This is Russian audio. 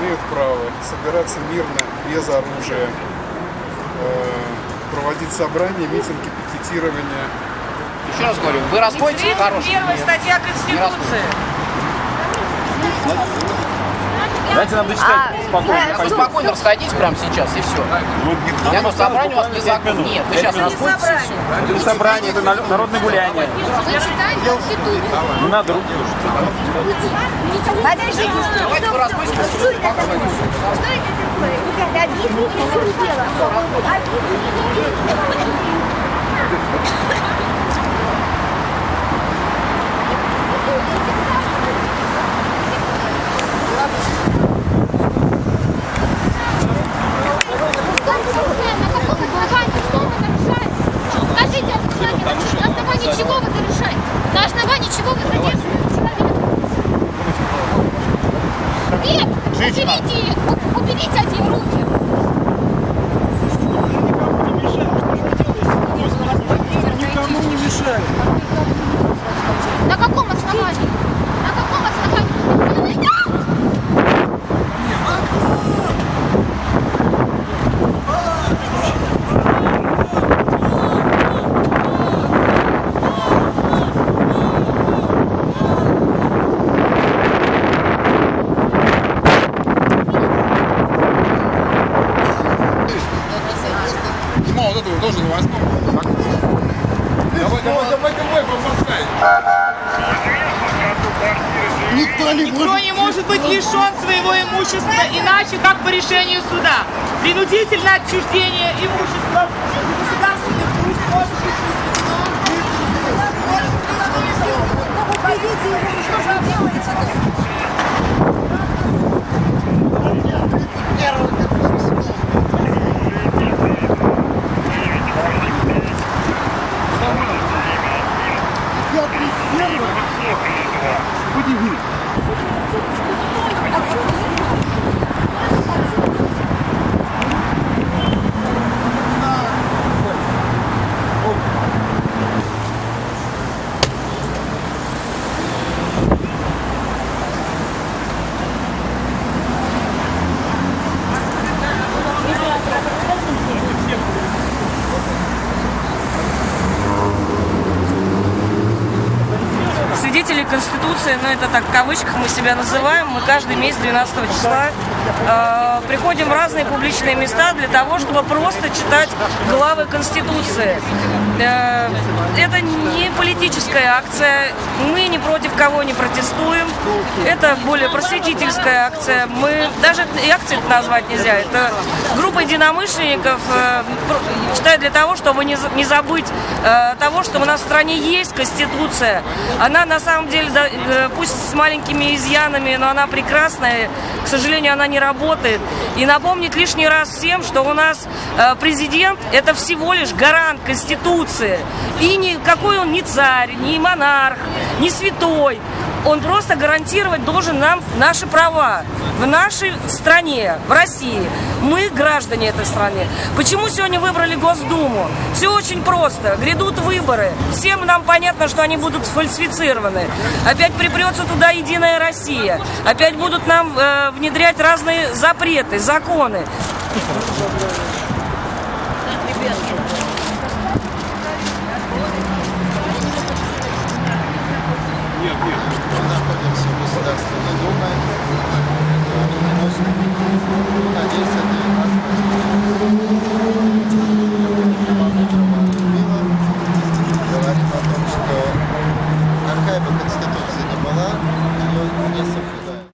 имеют право собираться мирно, без оружия, проводить собрания, митинги, пикетирования. Еще раз говорю, вы разбойники хорошие. 31 статья Конституции. Дайте нам дочитать спокойно. Вы спокойно расходитесь прямо сейчас и все. Я на собрании у вас не закон. Нет, вы сейчас расходитесь и все. Это не собрание, это народное гуляние. Вы читаете Конституцию. Не надо руки. Подождите, Давайте вы расходитесь. что это такое? Что это такое? Ребята, объясните, в чем дело. На основании чего вы нарушаете? На основании чего вы задерживаете человека? Нет, уберите эти руки. Никому не мешает. На каком основании? На каком основании? Вот эту тоже возьму. Давайте мы помогай. Никто не может быть лишен своего имущества иначе, как по решению суда. Принудительное отчуждение имущества государственных служб может быть свидетели Конституции, но это так в кавычках мы себя называем, мы каждый месяц 12 числа приходим в разные публичные места для того, чтобы просто читать главы Конституции. Это не политическая акция, мы ни против кого не протестуем, это более просветительская акция, мы даже и акцией это назвать нельзя, это группа единомышленников читает для того, чтобы не забыть того, что у нас в стране есть Конституция. Она на самом деле, пусть с маленькими изъянами, но она прекрасная, к сожалению, она не работает. И напомнить лишний раз всем, что у нас президент – это всего лишь гарант Конституции. И никакой он не царь, не монарх, не святой. Он просто гарантировать должен нам наши права в нашей стране, в России. Мы граждане этой страны. Почему сегодня выбрали Госдуму? Все очень просто. Грядут выборы. Всем нам понятно, что они будут сфальсифицированы. Опять припрется туда Единая Россия. Опять будут нам внедрять разные запреты, законы. Мы находимся в Государственной Думе.